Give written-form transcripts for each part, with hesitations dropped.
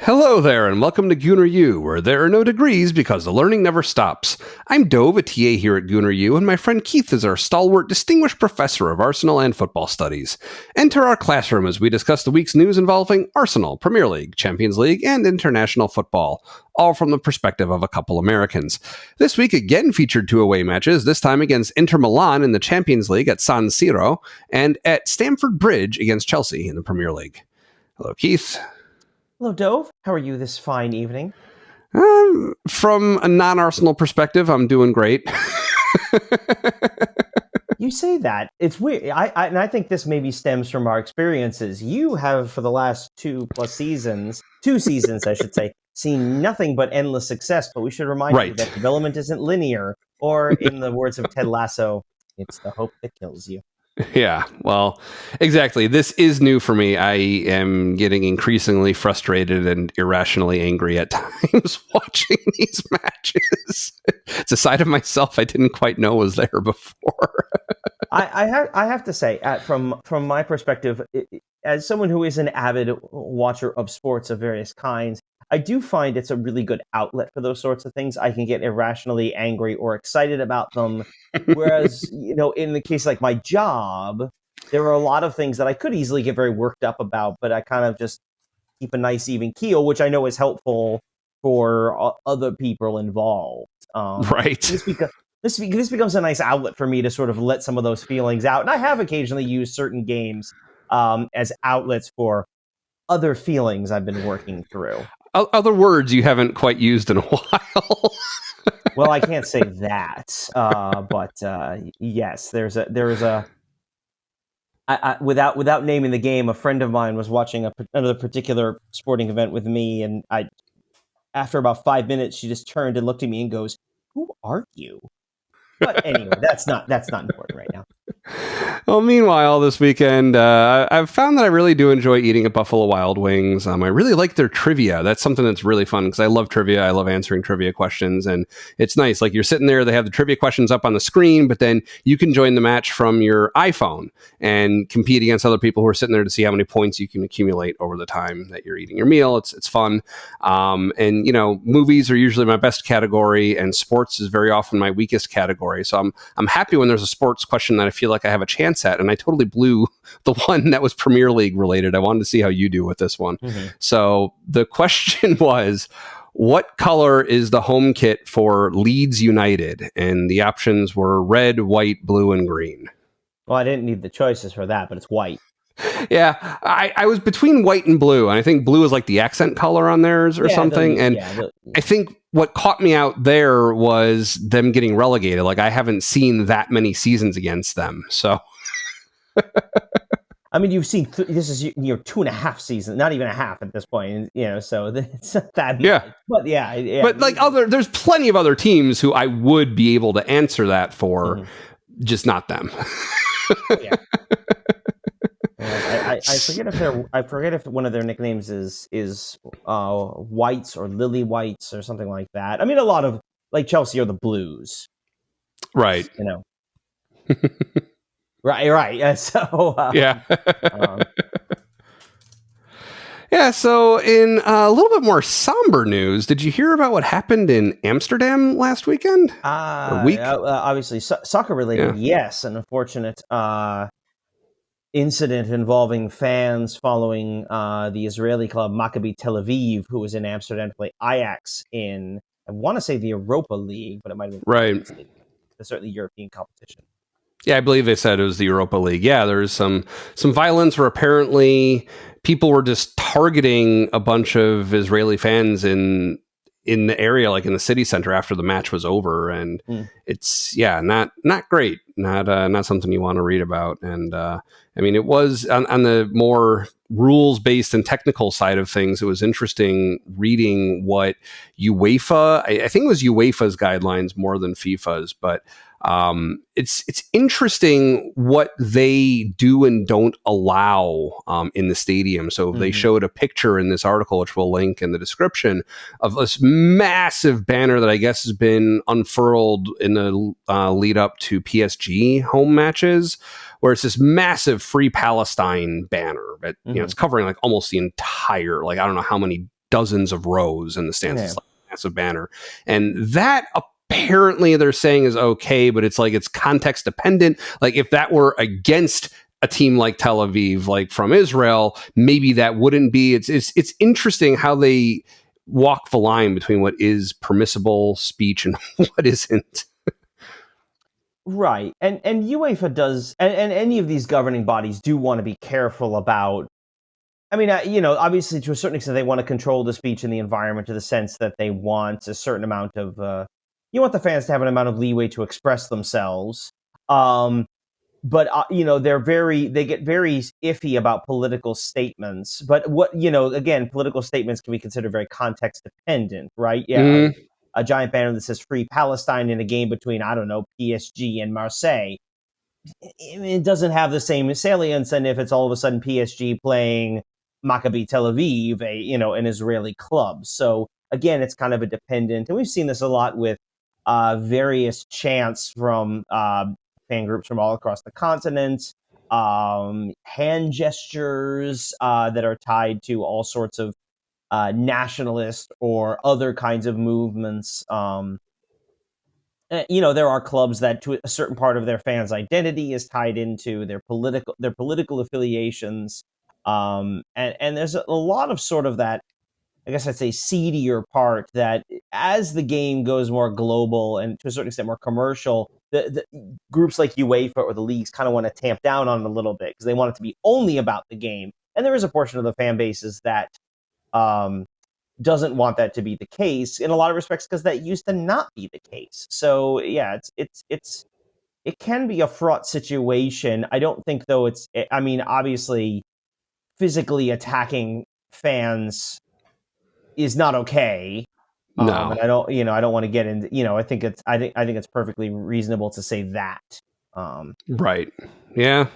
Hello there, and welcome to Gooner U, where there are no degrees because the learning never stops. I'm Dove, a TA here at Gooner U, and my friend Keith is our stalwart, distinguished professor of Arsenal and football studies. Enter our classroom as we discuss the week's news involving Arsenal, Premier League, Champions League, and international football, all from the perspective of a couple Americans. This week again featured two away matches, this time against Inter Milan in the Champions League at San Siro, and at Stamford Bridge against Chelsea in the Premier League. Hello, Keith. Hello, Dove. How are you this fine evening? From a non-Arsenal perspective, I'm doing great. You say that. It's weird. I think this maybe stems from our experiences. You have, for the last two seasons, I should say, seen nothing but endless success. But we should remind you that development isn't linear. Or, in the words of Ted Lasso, it's the hope that kills you. Yeah, well, exactly. This is new for me. I am getting increasingly frustrated and irrationally angry at times watching these matches. It's a side of myself I didn't quite know was there before. I have to say, from my perspective, as someone who is an avid watcher of sports of various kinds, I do find it's a really good outlet for those sorts of things. I can get irrationally angry or excited about them. Whereas, in the case like my job, there are a lot of things that I could easily get very worked up about, but I kind of just keep a nice even keel, which I know is helpful for other people involved. Right. This becomes a nice outlet for me to sort of let some of those feelings out. And I have occasionally used certain games as outlets for other feelings I've been working through. Other words you haven't quite used in a while. Well, I can't say that, but yes, without naming the game, a friend of mine was watching another particular sporting event with me, and after about 5 minutes, she just turned and looked at me and goes, "Who are you?" But anyway, that's not important right now. Well, meanwhile, this weekend, I've found that I really do enjoy eating at Buffalo Wild Wings. I really like their trivia. That's something that's really fun because I love trivia. I love answering trivia questions, and it's nice. Like, you're sitting there, they have the trivia questions up on the screen, but then you can join the match from your iPhone and compete against other people who are sitting there to see how many points you can accumulate over the time that you're eating your meal. It's fun. And, movies are usually my best category, and sports is very often my weakest category. So I'm happy when there's a sports question that I feel like I have a chance at, and I totally blew the one that was Premier League related. I wanted to see how you do with this one. Mm-hmm. So the question was, what color is the home kit for Leeds United? And the options were red, white, blue, and green. Well, I didn't need the choices for that, but it's white. Yeah, I was between white and blue, and I think blue is like the accent color on theirs or something. I think what caught me out there was them getting relegated. Like, I haven't seen that many seasons against them, so. I mean, you've seen this is your 2.5 seasons, not even a half at this point, so it's not that much. Yeah. But yeah. But like there's plenty of other teams who I would be able to answer that for, just not them. Yeah. I forget if one of their nicknames is Whites or Lily Whites or something like that. I mean, a lot of like Chelsea are the Blues, right? Right. So yeah. Yeah, so in a little bit more somber news, did you hear about what happened in Amsterdam last weekend? Week? Obviously, soccer related, yes. An unfortunate incident involving fans following the Israeli club Maccabi Tel Aviv, who was in Amsterdam to play Ajax in, I want to say, the Europa League, but it might have been right. Certainly European competition. Yeah, I believe they said it was the Europa League. Yeah, there's some violence where apparently people were just targeting a bunch of Israeli fans in the area, like in the city center, after the match was over, and it's not great, not something you want to read about. And I mean, it was on the more rules based and technical side of things. It was interesting reading what UEFA, I think it was UEFA's guidelines more than FIFA's, but it's interesting what they do and don't allow in the stadium. So they showed a picture in this article, which we'll link in the description, of this massive banner that I guess has been unfurled in the lead up to PSG home matches, where it's this massive Free Palestine banner. But it's covering like almost the entire, like, I don't know how many dozens of rows in the stands. Yeah. It's like a massive banner. And that apparently they're saying is okay, but it's like it's context dependent. Like if that were against a team like Tel Aviv, like from Israel, maybe that wouldn't be. It's interesting how they walk the line between what is permissible speech and what isn't. Right. And UEFA does, and any of these governing bodies do want to be careful about. I mean, obviously to a certain extent, they want to control the speech and the environment to the sense that they want a certain amount of, you want the fans to have an amount of leeway to express themselves. But they get very iffy about political statements. But again, political statements can be considered very context dependent, right? Yeah, a giant banner that says "Free Palestine" in a game between, I don't know, PSG and Marseille. It doesn't have the same salience, and if it's all of a sudden PSG playing Maccabi Tel Aviv, an Israeli club. So again, it's kind of a dependent, and we've seen this a lot with various chants from fan groups from all across the continent, hand gestures that are tied to all sorts of nationalist or other kinds of movements. There are clubs that, to a certain part of their fans' identity, is tied into their political affiliations, and there's a lot of sort of that. I guess I'd say seedier part that as the game goes more global and to a certain extent more commercial, the groups like UEFA or the leagues kind of want to tamp down on it a little bit because they want it to be only about the game. And there is a portion of the fan bases that doesn't want that to be the case in a lot of respects because that used to not be the case. So yeah, it can be a fraught situation. I don't think though I mean, obviously, physically attacking fans is not okay. No. And I don't want to get into, I think it's perfectly reasonable to say that. Right. Yeah.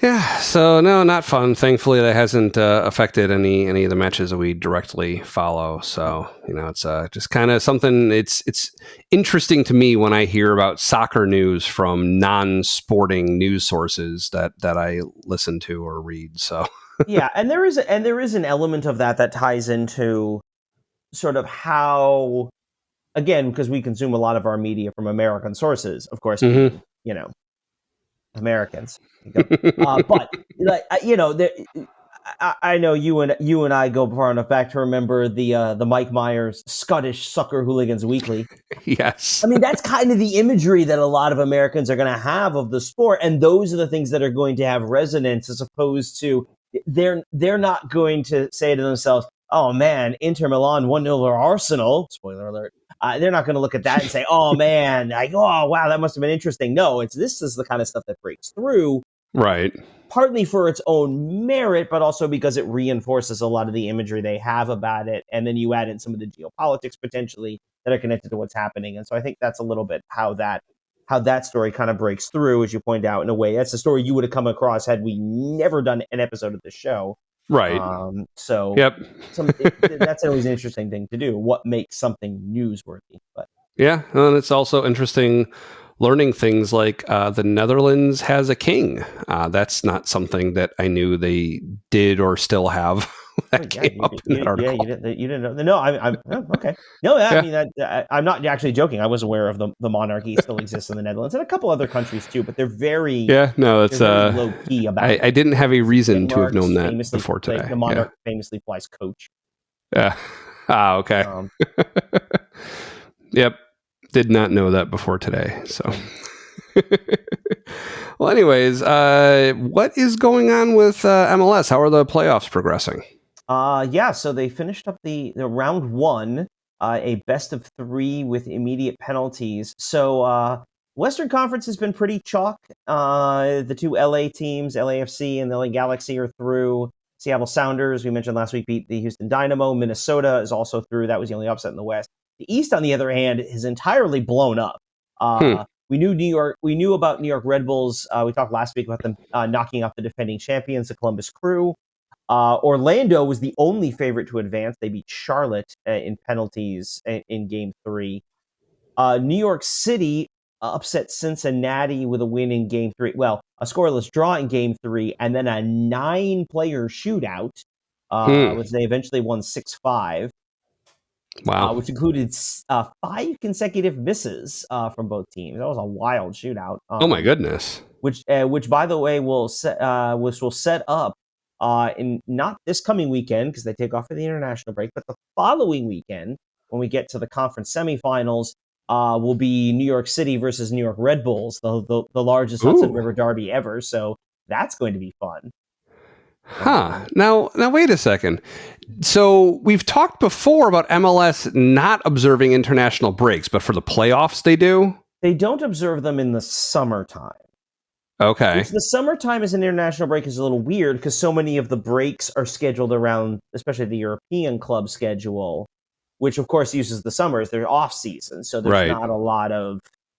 Yeah. So no, not fun. Thankfully, that hasn't affected any of the matches that we directly follow. So it's just kind of something. It's interesting to me when I hear about soccer news from non-sporting news sources that I listen to or read. So yeah, and there is an element of that ties into sort of how, again, because we consume a lot of our media from American sources, of course, being, Americans. But like I know you and I go far enough back to remember the Mike Myers Scottish Soccer Hooligans Weekly. Yes. I mean, that's kind of the imagery that a lot of Americans are going to have of the sport, and those are the things that are going to have resonance, as opposed to they're not going to say to themselves, "Oh man, Inter Milan 1-0 over Arsenal." Spoiler alert. They're not going to look at that and say, "Oh man, like, oh wow, that must have been interesting." No, this is the kind of stuff that breaks through, Right. partly for its own merit, but also because it reinforces a lot of the imagery they have about it. And then you add in some of the geopolitics potentially that are connected to what's happening. And so I think that's a little bit how that story kind of breaks through, as you point out, in a way. That's a story you would have come across had we never done an episode of the show. Right. So yep. That's always an interesting thing to do. What makes something newsworthy? But yeah, and it's also interesting learning things like the Netherlands has a king. That's not something that I knew they did or still have. That came up in that article. Yeah, you didn't know. No, I'm okay. No, I mean, I'm not actually joking. I was aware of the monarchy still exists in the Netherlands and a couple other countries too, but they're very it's very low key about it. I didn't have a reason to have known that before today. The monarch famously flies coach. Yeah. Okay. Yep. Did not know that before today. So, well, anyways, what is going on with MLS? How are the playoffs progressing? So they finished up the round one, a best of three with immediate penalties. So Western Conference has been pretty chalk. The two LA teams, LAFC and the LA Galaxy, are through. Seattle Sounders, we mentioned last week, beat the Houston Dynamo. Minnesota is also through. That was the only upset in the West. The East, on the other hand, is entirely blown up. We knew about New York Red Bulls. We talked last week about them knocking off the defending champions, the Columbus Crew. Orlando was the only favorite to advance. They beat Charlotte in penalties in Game 3. New York City upset Cincinnati with a win in Game 3. Well, a scoreless draw in Game 3, and then a 9-player shootout which they eventually won 6-5. Wow. Which included 5 consecutive misses from both teams. That was a wild shootout. Oh my goodness. Which by the way, will set up in not this coming weekend because they take off for the international break, but the following weekend when we get to the conference semifinals, will be New York City versus New York Red Bulls, the largest Hudson River derby ever. So that's going to be fun. Huh. Now wait a second. So we've talked before about MLS not observing international breaks, but for the playoffs they do? They don't observe them in the summertime. Okay. Which the summertime as an international break is a little weird because so many of the breaks are scheduled around, especially the European club schedule, which of course uses the summer as their off season. So there's not a lot of,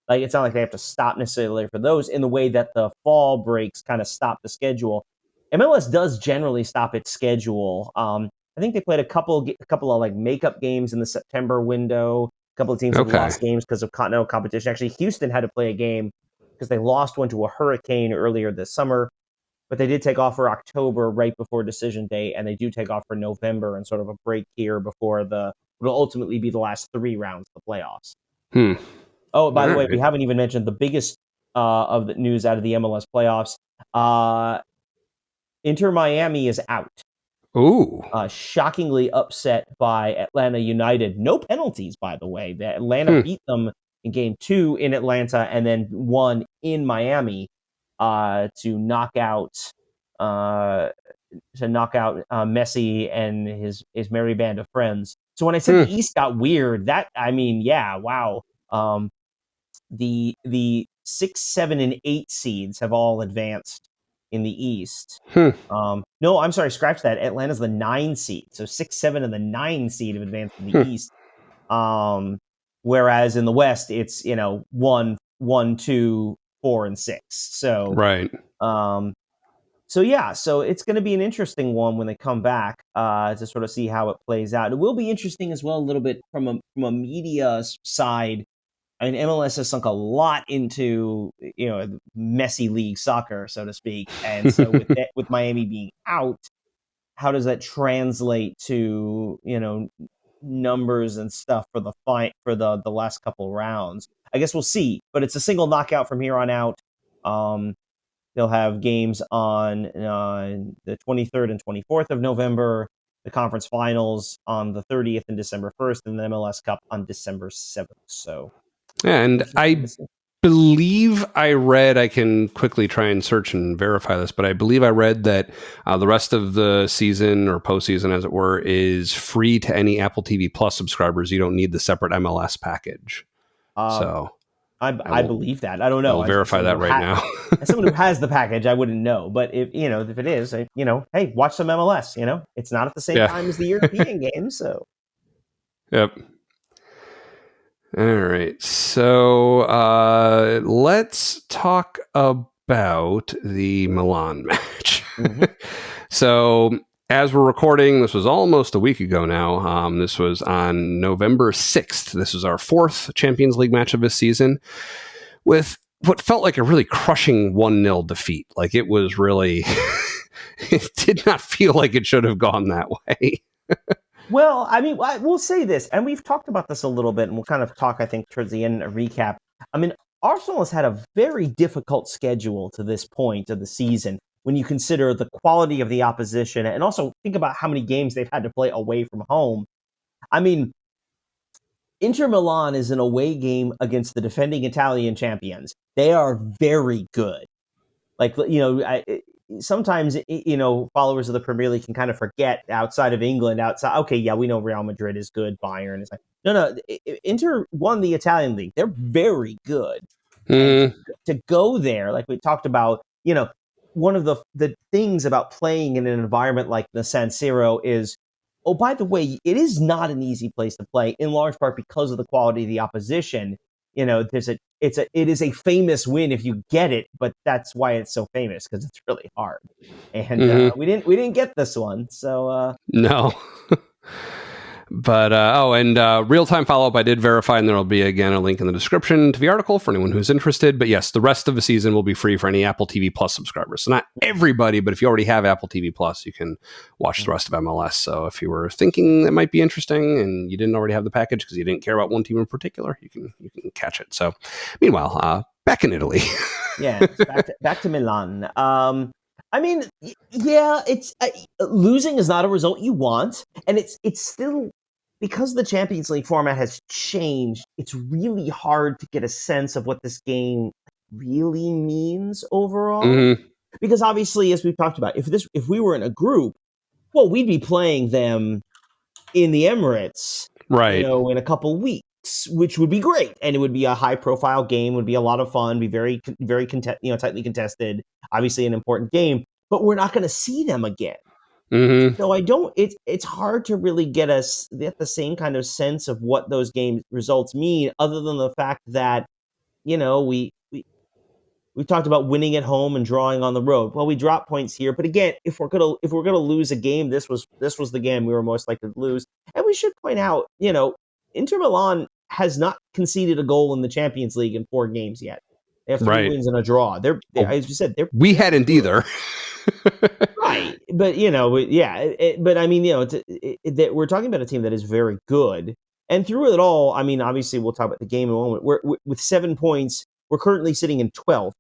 it's not like they have to stop necessarily for those in the way that the fall breaks kind of stop the schedule. MLS does generally stop its schedule. I think they played a couple of like makeup games in the September window. A couple of teams have lost games because of continental competition. Actually, Houston had to play a game because they lost one to a hurricane earlier this summer, but they did take off for October right before decision day, and they do take off for November and sort of a break here before it'll ultimately be the last 3 rounds of the playoffs. Oh, by the way, we haven't even mentioned the biggest of the news out of the MLS playoffs. Inter Miami is out. Ooh. Shockingly upset by Atlanta United. No penalties, by the way. Atlanta beat them in game 2 in Atlanta and then won in Miami to knock out Messi and his merry band of friends. So when I said the East got weird, wow. The 6, 7, and 8 seeds have all advanced in the East. No, I'm sorry, scratch that. Atlanta's the 9 seed. So 6, 7, and the 9 seed have advanced in the East. Whereas in the West, it's 1, 2, 4, and 6. So so it's going to be an interesting one when they come back to sort of see how it plays out. It will be interesting as well a little bit from a media side. I mean, MLS has sunk a lot into messy league soccer, so to speak, and so with Miami being out, how does that translate to numbers and stuff for the fight for the last couple rounds? I guess we'll see, but it's a single knockout from here on out. They'll have games on the 23rd and 24th of November, the conference finals on the 30th and December 1st, and the MLS Cup on December 7th. So. And I believe I read, I can quickly try and search and verify this, but I believe I read that the rest of the season or postseason, as it were, is free to any Apple TV Plus subscribers. You don't need the separate MLS package. So I believe that. I don't know. I'll verify that right now. As someone who has the package, I wouldn't know. But if it is, hey, watch some MLS. It's not at the same time as the European games. So. Yep. All right, so let's talk about the Milan match. So as we're recording, this was almost a week ago now. This was on November 6th. This was our 4th Champions League match of this season with what felt like a really crushing 1-0 defeat. Like it was really, it did not feel like it should have gone that way. Well, I mean, we'll say this, and we've talked about this a little bit, and we'll kind of talk, I think, towards the end, a recap. I mean, Arsenal has had a very difficult schedule to this point of the season when you consider the quality of the opposition, and also think about how many games they've had to play away from home. I mean, Inter Milan is an away game against the defending Italian champions. They are very good. Like, sometimes, followers of the Premier League can kind of forget outside of England, okay, yeah, we know Real Madrid is good, Bayern is like, no, Inter won the Italian league. They're very good. And to go there, like we talked about, one of the things about playing in an environment like the San Siro is, oh, by the way, it is not an easy place to play, in large part because of the quality of the opposition. It is a famous win if you get it, but that's why it's so famous, because it's really hard. And we didn't get this one, so no. But real-time follow-up, I did verify, and there will be again a link in the description to the article for anyone who's interested. But yes, the rest of the season will be free for any Apple TV Plus subscribers. So not everybody, but if you already have Apple TV Plus, you can watch the rest of MLS. So if you were thinking that might be interesting and you didn't already have the package because you didn't care about one team in particular, you can catch it. So meanwhile, back in Italy. Yeah, back to Milan. I mean, yeah, it's losing is not a result you want, and it's still, because the Champions League format has changed, it's really hard to get a sense of what this game really means overall. Mm-hmm. Because obviously, as we've talked about, if we were in a group, well, we'd be playing them in the Emirates, right? In a couple weeks, which would be great, and it would be a high-profile game, would be a lot of fun, be very, very tightly contested. Obviously, an important game, but we're not going to see them again. Mm-hmm. So I don't. It's hard to really get the same kind of sense of what those game results mean, other than the fact that we talked about winning at home and drawing on the road. Well, we drop points here, but again, if we're gonna lose a game, this was the game we were most likely to lose. And we should point out, Inter Milan has not conceded a goal in the Champions League in 4 games yet. They have 3 wins and a draw. As you said, we hadn't either. Right, but but I mean, we're talking about a team that is very good, and through it all, I mean, obviously, we'll talk about the game in a moment. We're with 7 points. We're currently sitting in 12th,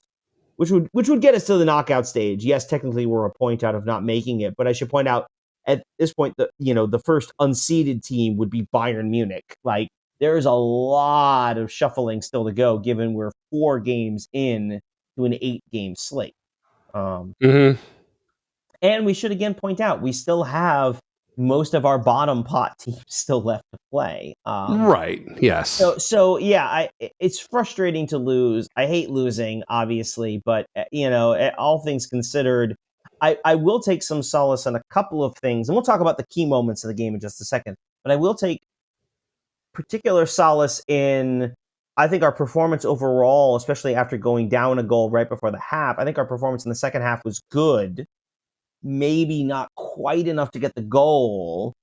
which would get us to the knockout stage. Yes, technically, we're a point out of not making it, but I should point out at this point that the first unseeded team would be Bayern Munich. Like, there's a lot of shuffling still to go, given we're 4 games in to an 8-game slate. Mm-hmm. And we should again point out, we still have most of our bottom pot teams still left to play. Right. Yes. So yeah, it's frustrating to lose. I hate losing, obviously, but all things considered, I will take some solace in a couple of things, and we'll talk about the key moments of the game in just a second. But I will take particular solace in, I think, our performance overall, especially after going down a goal right before the half. I think our performance in the second half was good. Maybe not quite enough to get the goal,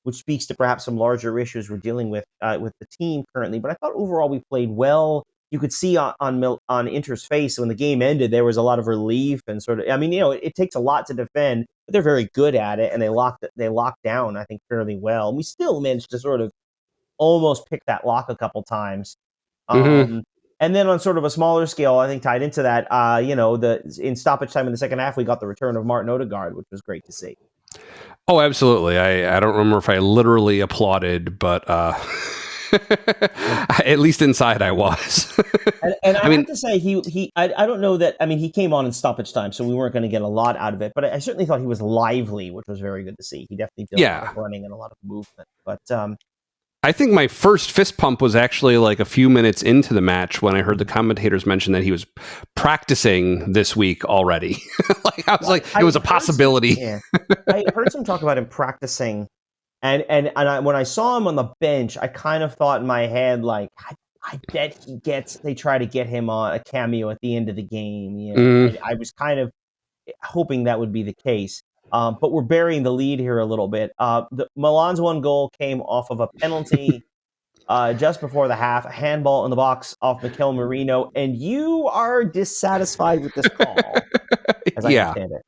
which speaks to perhaps some larger issues we're dealing with the team currently. But I thought overall we played well. You could see on Inter's face when the game ended, there was a lot of relief and sort of. I mean, it takes a lot to defend, but they're very good at it, and they locked down, I think, fairly well. And we still managed to sort of almost pick that lock a couple times. Mm-hmm. And then on sort of a smaller scale, I think tied into that, in stoppage time in the second half, we got the return of Martin Odegaard, which was great to see. Oh, absolutely. I don't remember if I literally applauded, but at least inside I was. and I have to say, I don't know that, I mean, he came on in stoppage time, so we weren't going to get a lot out of it, but I certainly thought he was lively, which was very good to see. He definitely did a lot of running and a lot of movement. But I think my first fist pump was actually like a few minutes into the match when I heard the commentators mention that he was practicing this week already. Like, I was like, it was a possibility. I heard some talk about him practicing, and when I saw him on the bench, I kind of thought in my head, like, I bet they try to get him on a cameo at the end of the game. I was kind of hoping that would be the case. But we're burying the lead here a little bit. Milan's 1 goal came off of a penalty just before the half, a handball in the box off Mikel Merino, and you are dissatisfied with this call, as I understand it.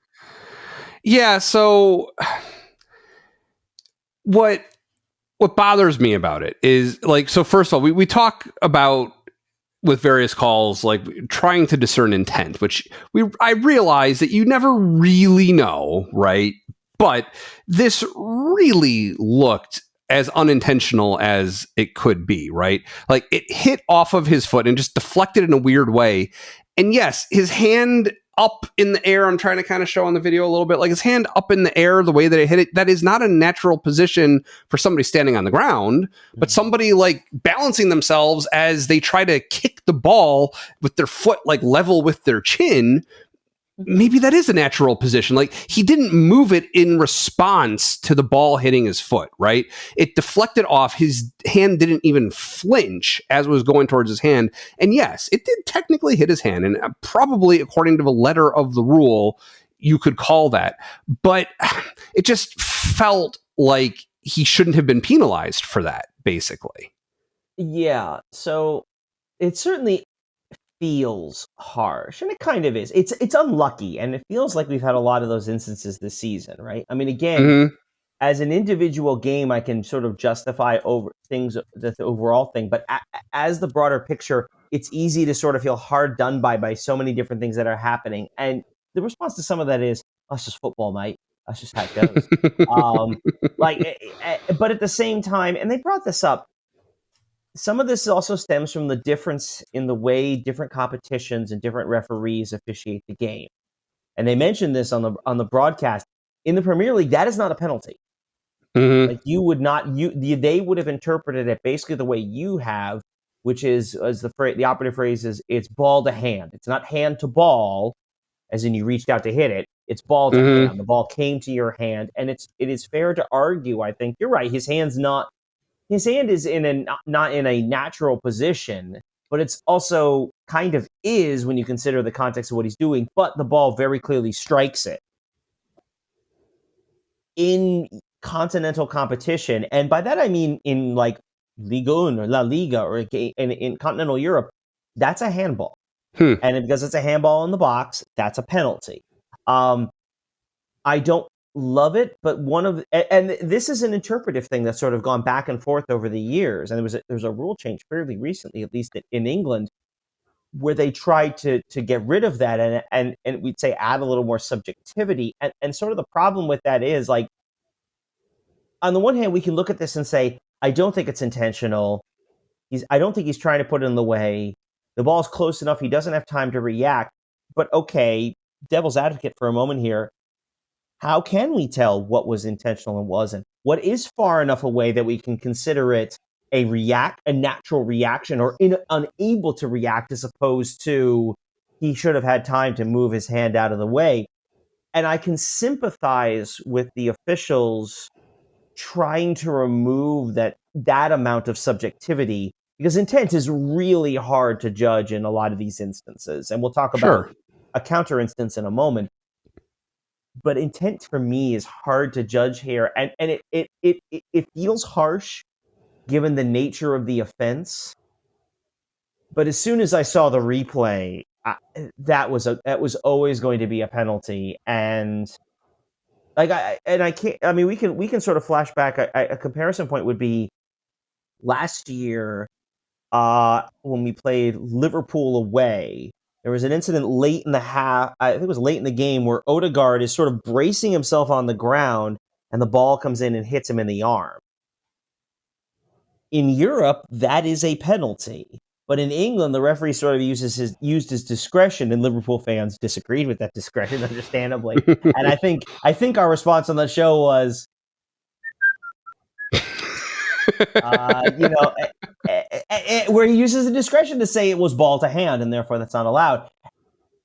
Yeah, so what bothers me about it is, like, so first of all, we talk about with various calls, like trying to discern intent, which I realize that you never really know, right? But this really looked as unintentional as it could be, right? Like, it hit off of his foot and just deflected in a weird way. And yes, his hand up in the air, I'm trying to kind of show on the video a little bit, like his hand up in the air, the way that it hit it, that is not a natural position for somebody standing on the ground, but somebody like balancing themselves as they try to kick the ball with their foot like level with their chin. Maybe that is a natural position. Like, he didn't move it in response to the ball hitting his foot, right? It deflected off. His hand didn't even flinch as it was going towards his hand. And yes, it did technically hit his hand. And probably, according to the letter of the rule, you could call that. But it just felt like he shouldn't have been penalized for that, basically. Yeah, so it certainly feels harsh, and it kind of is. It's unlucky, and it feels like we've had a lot of those instances this season, right? I mean, again, Mm-hmm. as an individual game, I can sort of justify over things, the overall thing, but as the broader picture, it's easy to sort of feel hard done by so many different things that are happening. And the response to some of that is, oh, it's just football, mate. That's just how it goes. Um, but at the same time, and they brought this up, some of this also stems from the difference in the way different competitions and different referees officiate the game. And they mentioned this on the broadcast. In the Premier League, that is not a penalty. Mm-hmm. Like you would not, they would have interpreted it basically the way you have, which is, as the operative phrase is, it's ball to hand. It's not hand to ball, as in you reached out to hit it. It's ball to Mm-hmm. hand. The ball came to your hand, and it is fair to argue. I think you're right. His hand is not in a natural position, but it's also kind of is when you consider the context of what he's doing. But the ball very clearly strikes it in continental competition, and by that I mean in like Liga One or La Liga or in continental Europe, that's a handball, Hmm. and because it's a handball in the box, that's a penalty. Um, I don't love it, but and this is an interpretive thing that's sort of gone back and forth over the years, and there was a rule change fairly recently, at least in England, where they tried to get rid of that and we'd say add a little more subjectivity, and sort of the problem with that is like, on the one hand, we can look at this and say, I don't think it's intentional. I don't think he's trying to put it in the way. The ball's close enough. He doesn't have time to react. But okay, devil's advocate for a moment here. How can we tell what was intentional and wasn't? What is far enough away that we can consider it a natural reaction, or unable to react, as opposed to he should have had time to move his hand out of the way? And I can sympathize with the officials trying to remove that amount of subjectivity, because intent is really hard to judge in a lot of these instances, and we'll talk about Sure. a counter instance in a moment. But intent for me is hard to judge here, and it feels harsh given the nature of the offense. But as soon as I saw the replay, that was always going to be a penalty. And like I can't. I mean, we can sort of flash back. A comparison point would be last year, when we played Liverpool away. There was an incident late in the half. I think it was late in the game, where Odegaard is sort of bracing himself on the ground, and the ball comes in and hits him in the arm. In Europe, that is a penalty. But in England, the referee sort of used his discretion, and Liverpool fans disagreed with that discretion, understandably. And I think our response on the show was, you know, where he uses the discretion to say it was ball to hand, and therefore that's not allowed.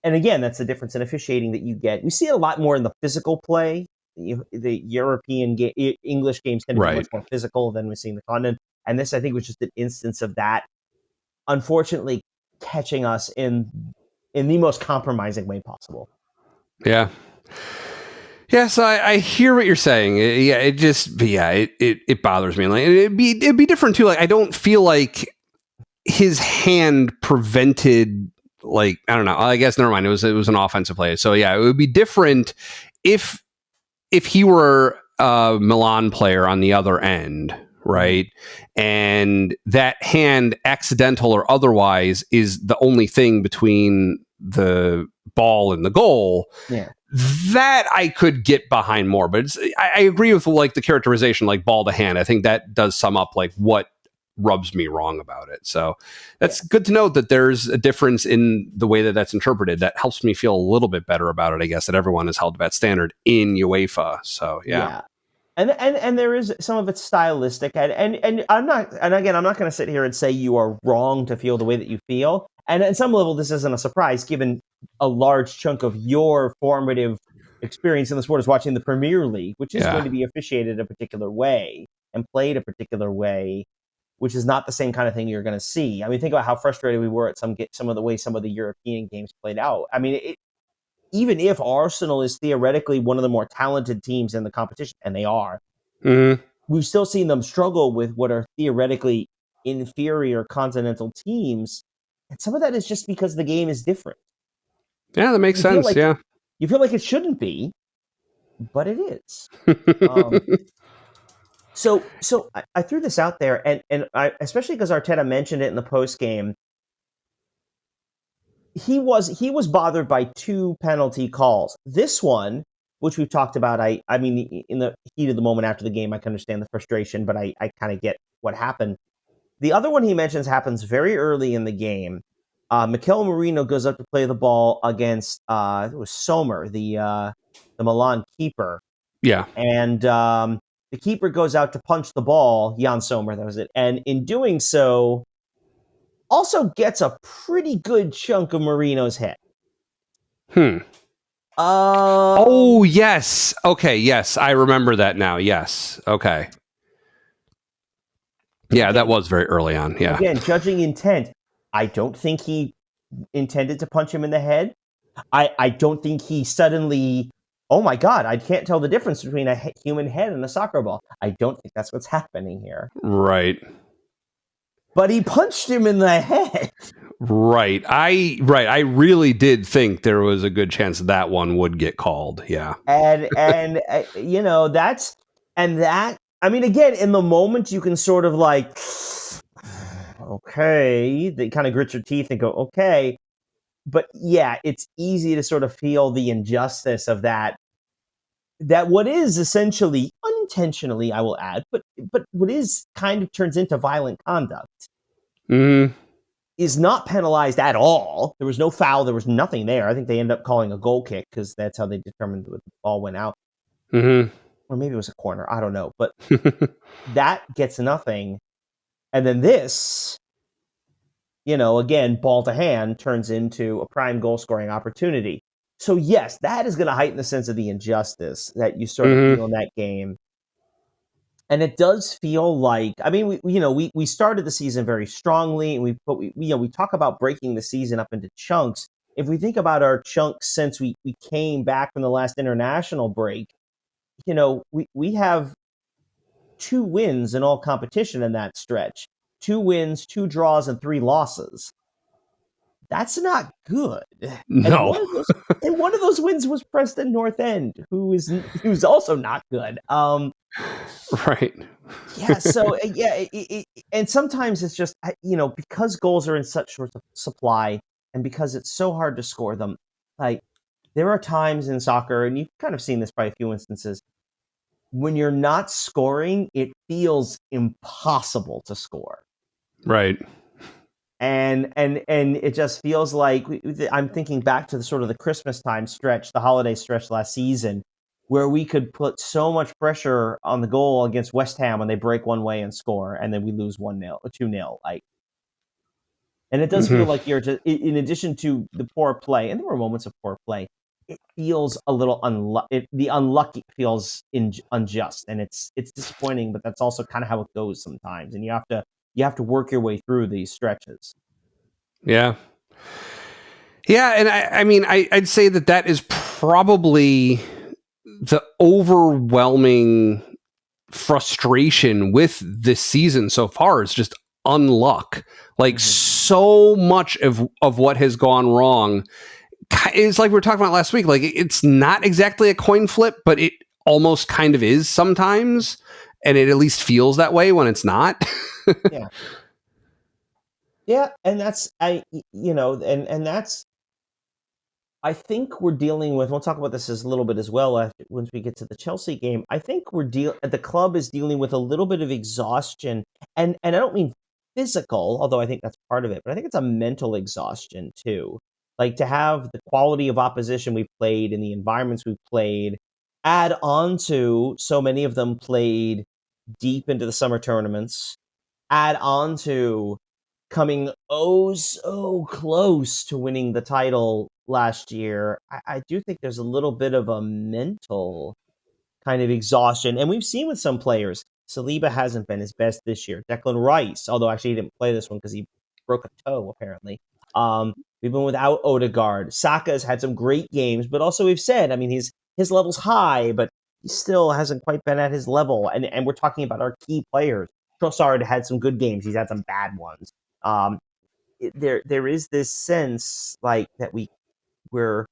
And again, that's the difference in officiating that you get. We see it a lot more in the physical play. The English games tend to be Right. much more physical than we see in the continent. And this, I think, was just an instance of that, unfortunately, catching us in the most compromising way possible. Yeah. Yes, I hear what you're saying. It bothers me. Like it'd be different too. Like I don't feel like his hand prevented, like, I don't know. I guess never mind. It was an offensive play. So yeah, it would be different if he were a Milan player on the other end, right? And that hand, accidental or otherwise, is the only thing between the ball and the goal. Yeah. That I could get behind more, but I agree with like the characterization, like ball to hand. I think that does sum up like what rubs me wrong about it. So that's good to know that there's a difference in the way that that's interpreted. That helps me feel a little bit better about it, I guess, that everyone is held to that standard in UEFA. So yeah. And there is some of it's stylistic, and I'm not, and again, I'm not going to sit here and say you are wrong to feel the way that you feel. And at some level, this isn't a surprise, given a large chunk of your formative experience in the sport is watching the Premier League, which is going to be officiated a particular way and played a particular way, which is not the same kind of thing you're going to see. I mean, think about how frustrated we were at some of the way some of the European games played out. I mean, even if Arsenal is theoretically one of the more talented teams in the competition, and they are, we've still seen them struggle with what are theoretically inferior continental teams. And some of that is just because the game is different. Yeah, that makes You feel sense. like Yeah. you feel like it shouldn't be, but it is. Um, so I threw this out there, and I, especially because Arteta mentioned it in the post game. He was bothered by two penalty calls. This one, which we've talked about, I mean, in the heat of the moment after the game, I can understand the frustration, but I kind of get what happened. The other one he mentions happens very early in the game. Mikel Merino goes up to play the ball against it was Sommer, the Milan keeper, Yeah. and the keeper goes out to punch the ball. Jan Sommer, that was it, and in doing so, also gets a pretty good chunk of Marino's head. Hmm. Um, Oh, yes. Okay. Yes. I remember that now. Yes. Okay. Yeah, that again, was very early on. Yeah. again, judging intent, I don't think he intended to punch him in the head. I don't think he suddenly, oh my God, I can't tell the difference between a human head and a soccer ball. I don't think that's what's happening here. Right. But he punched him in the head. Right. I really did think there was a good chance that one would get called. Yeah. And you know, I mean, again, in the moment, you can sort of like, okay, they kind of grit your teeth and go, okay. But yeah, it's easy to sort of feel the injustice of that what is essentially unintentionally, I will add, but what is kind of turns into violent conduct Mm-hmm. is not penalized at all. There was no foul, there was nothing there. I think they end up calling a goal kick because that's how they determined the ball went out. Mm-hmm. Or maybe it was a corner, I don't know. But that gets nothing. And then this, you know, again, ball to hand turns into a prime goal scoring opportunity. So yes, that is going to heighten the sense of the injustice that you sort of Mm-hmm. feel in that game. And it does feel like, I mean, we started the season very strongly, and we talk about breaking the season up into chunks. If we think about our chunks since we came back from the last international break, we have 2 wins in all competition in that stretch. 2 wins, 2 draws, and 3 losses. That's not good. And No. one of those wins was Preston North End, who's also not good. Right. Yeah, so yeah, and sometimes it's just because goals are in such short supply, and because it's so hard to score them. Like there are times in soccer, and you've kind of seen this by a few instances, when you're not scoring, it feels impossible to score. Right. And it just feels like I'm thinking back to the sort of the Christmas time stretch, the holiday stretch last season, where we could put so much pressure on the goal against West Ham when they break one way and score, and then we lose 1-0 or 2-0. Like, and it does feel Mm-hmm. like you're just, in addition to the poor play, and there were moments of poor play. It feels a little the unlucky feels unjust, and it's disappointing. But that's also kind of how it goes sometimes, and you have to work your way through these stretches. Yeah. Yeah, and I mean, I'd say that is probably the overwhelming frustration with this season so far is just unluck. Like so much of what has gone wrong is like we were talking about last week. Like it's not exactly a coin flip, but it almost kind of is sometimes, and it at least feels that way when it's not. Yeah. Yeah, and that's and that's I think we're dealing with. We'll talk about this as a little bit as well once we get to the Chelsea game. I think the club is dealing with a little bit of exhaustion, and I don't mean physical, although I think that's part of it, but I think it's a mental exhaustion too. Like to have the quality of opposition we played and the environments we played, add on to so many of them played deep into the summer tournaments, add on to coming oh so close to winning the title last year. I do think there's a little bit of a mental kind of exhaustion. And we've seen with some players, Saliba hasn't been his best this year. Declan Rice, although actually he didn't play this one because he broke a toe, apparently. We've been without Odegaard. Saka's had some great games, but also we've said, I mean, his level's high, but he still hasn't quite been at his level. And we're talking about our key players. Trossard had some good games. He's had some bad ones. There is this sense like that we're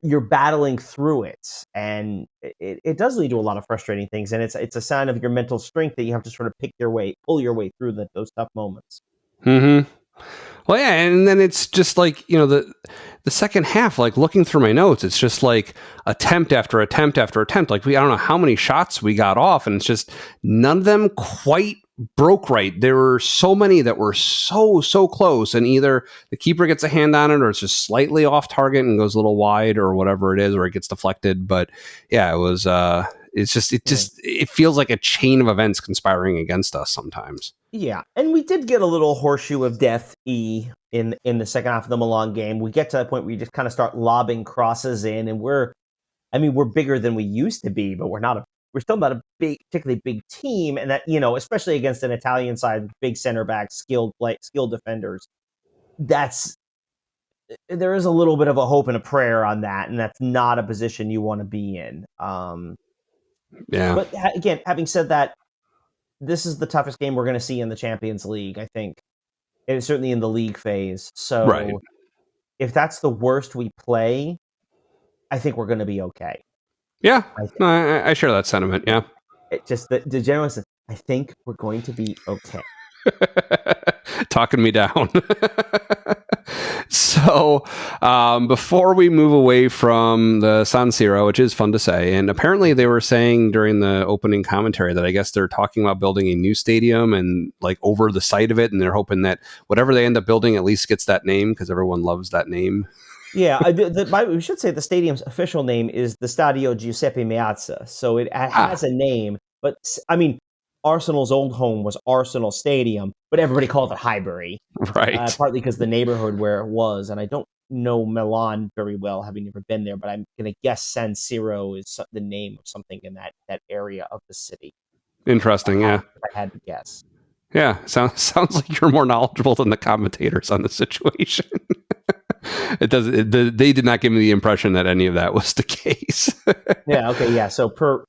you're battling through it, and it does lead to a lot of frustrating things. And it's a sign of your mental strength that you have to sort of pull your way through those tough moments. Mm-hmm. Well, yeah, and then it's just like, the second half, like looking through my notes, it's just like attempt after attempt after attempt. Like I don't know how many shots we got off, and it's just none of them quite broke right. There were so many that were so close, and either the keeper gets a hand on it, or it's just slightly off target and goes a little wide, or whatever it is, or it gets deflected. But yeah, it was. It feels like a chain of events conspiring against us sometimes. Yeah, and we did get a little horseshoe of death in the second half of the Milan game. We get to that point where you just kind of start lobbing crosses in, and we're bigger than we used to be, but we're still not a particularly big team, and that, especially against an Italian side, big center backs, skilled defenders. There is a little bit of a hope and a prayer on that, and that's not a position you want to be in. Yeah. But again, having said that, this is the toughest game we're going to see in the Champions League, I think, and certainly in the league phase. So Right. if that's the worst we play, I think we're going to be okay. Yeah, I share that sentiment. Yeah. It just the general sense, I think we're going to be okay. Talking me down. So before we move away from the San Siro, which is fun to say, and apparently they were saying during the opening commentary that I guess they're talking about building a new stadium and like over the site of it, and they're hoping that whatever they end up building at least gets that name because everyone loves that name. Yeah, we should say the stadium's official name is the Stadio Giuseppe Meazza, so it has a name. But I mean, Arsenal's old home was Arsenal Stadium, but everybody called it Highbury, right? Partly because the neighborhood where it was, and I don't know Milan very well, having never been there, but I'm going to guess San Siro is the name of something in that area of the city. Interesting, yeah. If I had to guess. Yeah, sounds like you're more knowledgeable than the commentators on the situation. They did not give me the impression that any of that was the case. Yeah. Okay. Yeah. So per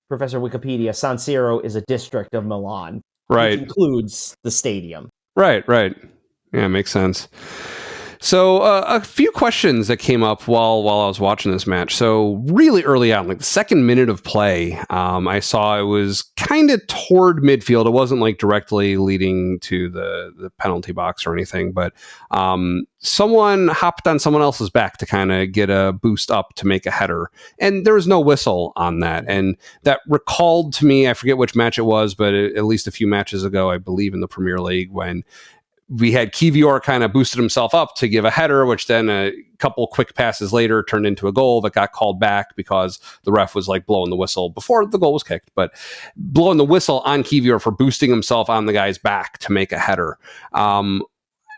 Professor Wikipedia, San Siro is a district of Milan, right? Which includes the stadium. Right. Yeah, makes sense. So a few questions that came up while I was watching this match. So really early on, like the second minute of play, I saw it was kind of toward midfield. It wasn't like directly leading to the penalty box or anything, but someone hopped on someone else's back to kind of get a boost up to make a header. And there was no whistle on that. And that recalled to me, I forget which match it was, but at least a few matches ago, I believe in the Premier League, when we had Kivior kind of boosted himself up to give a header, which then a couple quick passes later turned into a goal that got called back because the ref was like blowing the whistle before the goal was kicked, but blowing the whistle on Kivior for boosting himself on the guy's back to make a header.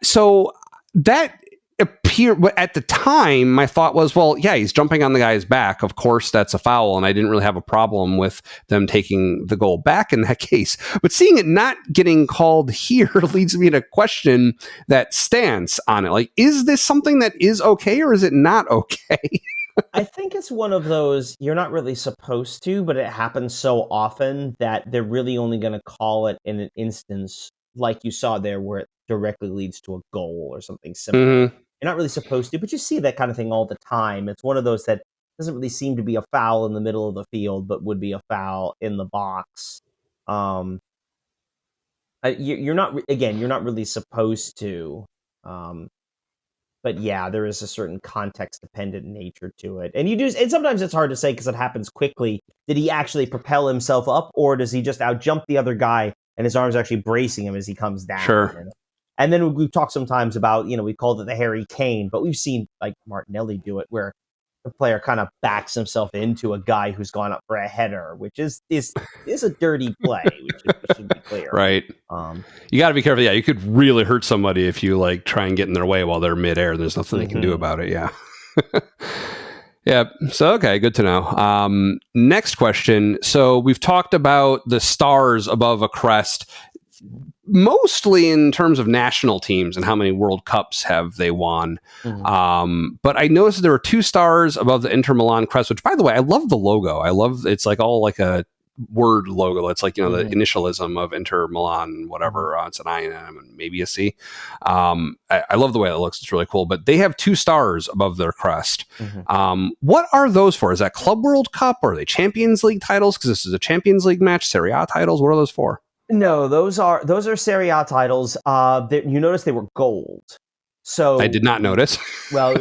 So that appeared at the time, my thought was, well, yeah, he's jumping on the guy's back. Of course, that's a foul. And I didn't really have a problem with them taking the goal back in that case. But seeing it not getting called here leads me to question that stance on it. Like, is this something that is okay or is it not okay? I think it's one of those, you're not really supposed to, but it happens so often that they're really only going to call it in an instance like you saw there where it directly leads to a goal or something similar. Mm-hmm. You're not really supposed to, but you see that kind of thing all the time. It's one of those that doesn't really seem to be a foul in the middle of the field, but would be a foul in the box. You're not really supposed to. But yeah, there is a certain context-dependent nature to it. And sometimes it's hard to say because it happens quickly. Did he actually propel himself up, or does he just out-jump the other guy and his arm's actually bracing him as he comes down? Sure. And then we've talked sometimes about, we called it the Harry Kane, but we've seen like Martinelli do it where the player kind of backs himself into a guy who's gone up for a header, which is a dirty play, which should be clear. Right. You got to be careful. Yeah, you could really hurt somebody if you like try and get in their way while they're midair and there's nothing they can do about it. Yeah. Yeah. So, okay, good to know. Next question. So we've talked about the stars above a crest mostly in terms of national teams and how many World Cups have they won. But I noticed there were 2 stars above the Inter Milan crest, which, by the way, I love the logo. I love it's like all like a word logo. It's like, the initialism of Inter Milan, whatever. It's an I and M and maybe a C. I love the way it looks. It's really cool. But they have 2 stars above their crest. What are those for? Is that Club World Cup, or are they Champions League titles? Because this is a Champions League match. Serie A titles. What are those for? No, those are Serie A titles. You notice they were gold. So I did not notice. Well,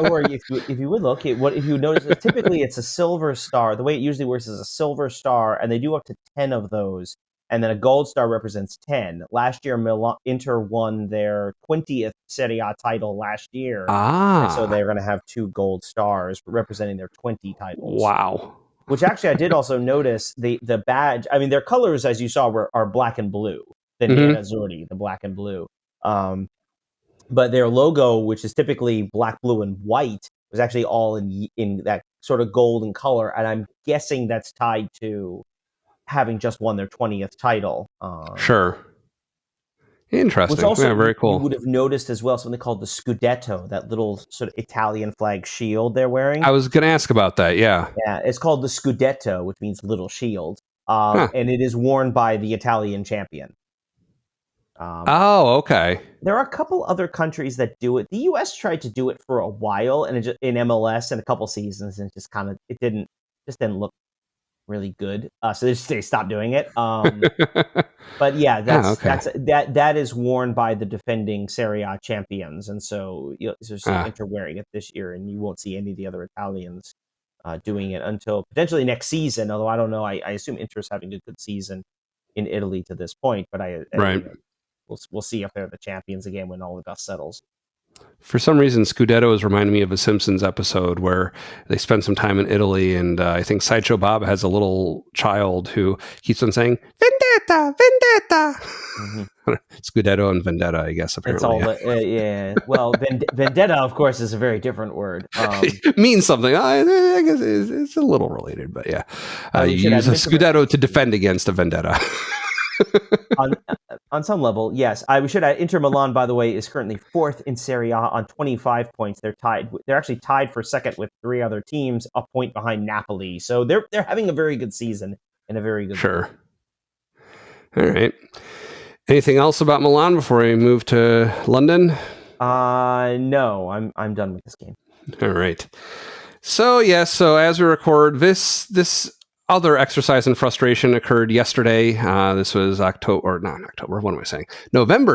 or if you would look, if you notice, typically it's a silver star. The way it usually works is a silver star, and they do up to 10 of those, and then a gold star represents 10. Last year, Inter won their 20th Serie A title last year, and so they're going to have 2 gold stars representing their 20 titles. Wow. Which actually, I did also notice the badge. I mean, their colors, as you saw, are black and blue. The Nerazzurri, the black and blue. But their logo, which is typically black, blue, and white, was actually all in that sort of golden color. And I'm guessing that's tied to having just won their 20th title. Sure. Interesting. Which also, very cool. You would have noticed as well something called the Scudetto, that little sort of Italian flag shield they're wearing. I was going to ask about that, yeah. Yeah, it's called the Scudetto, which means little shield. And it is worn by the Italian champion. Okay. There are a couple other countries that do it. The U.S. tried to do it for a while, and in MLS in a couple seasons, and it didn't look really good. So they stopped doing it. But yeah, that is worn by the defending Serie A champions, and so there's Inter wearing it this year, and you won't see any of the other Italians doing it until potentially next season. Although I don't know, I assume Inter's having a good season in Italy to this point, but we'll see if they're the champions again when all the dust settles. For some reason, Scudetto is reminding me of a Simpsons episode where they spend some time in Italy, and I think Sideshow Bob has a little child who keeps on saying, Vendetta, Vendetta! Scudetto and Vendetta, I guess, apparently. It's all, yeah. Well, Vendetta, of course, is a very different word. It means something. I guess it's a little related, but yeah. You use a Scudetto to defend against a Vendetta. On some level, yes. We should add Inter Milan, by the way, is currently 4th in Serie A on 25 points. They're tied. They're actually tied for second with 3 other teams, a point behind Napoli. So they're having a very good season and a very good. Sure. All right. Anything else about Milan before we move to London? No, I'm done with this game. All right. So so as we record, this other exercise in frustration occurred yesterday. This was November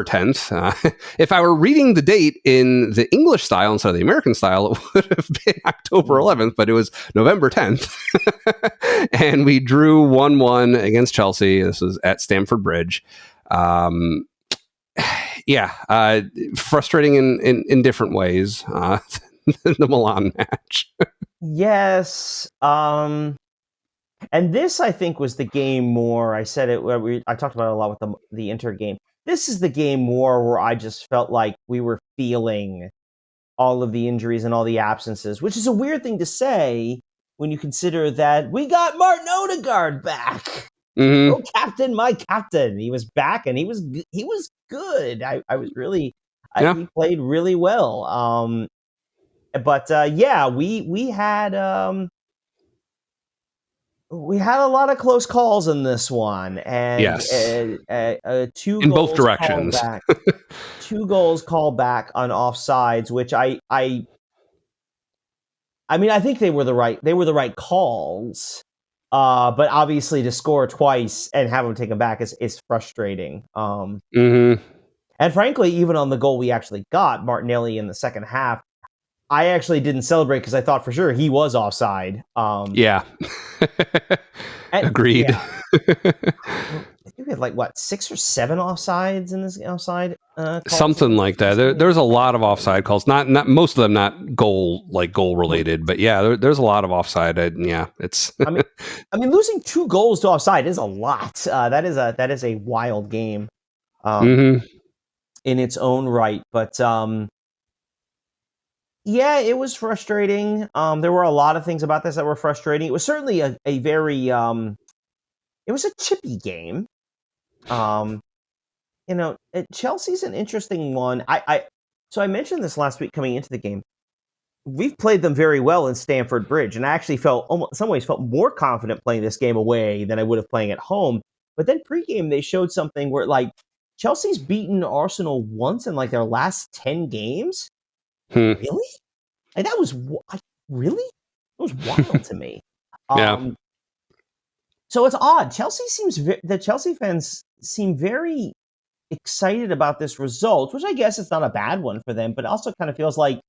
10th. If I were reading the date in the English style instead of the American style, it would have been October 11th, but it was November 10th. And we drew 1-1 against Chelsea. This was at Stamford Bridge. Frustrating in different ways than the Milan match. Yes. And this, I think, was the game more. I said it. I talked about it a lot with the Inter game. This is the game more where I just felt like we were feeling all of the injuries and all the absences, which is a weird thing to say when you consider that we got Martin Odegaard back. Oh, captain, my captain! He was back, and he was good. I was really. He played really well. We had. We had a lot of close calls in this one, and yes. 2 in goals both directions. 2 goals called back on offsides, which I think they were the right calls, but obviously to score twice and have them taken back is frustrating. And frankly, even on the goal we actually got, Martinelli in the second half, I actually didn't celebrate because I thought for sure he was offside. Agreed. Yeah. I think we had 6 or 7 offsides in this offside. Something like that. There's a lot of offside calls. Not most of them not goal related, but yeah, there's a lot of offside. It's. I mean, losing 2 goals to offside is a lot. That is a wild game, in its own right. But it was frustrating. There were a lot of things about this that were frustrating. It was certainly a very it was a chippy game. Chelsea's an interesting one. So I mentioned this last week coming into the game. We've played them very well in Stamford Bridge, and I actually in some ways felt more confident playing this game away than I would have playing at home. But then pregame, they showed something where like Chelsea's beaten Arsenal once in like their last 10 games. Really? And that was really? It was wild to me. Yeah. So it's odd. The Chelsea fans seem very excited about this result, which I guess it's not a bad one for them, but also kind of feels like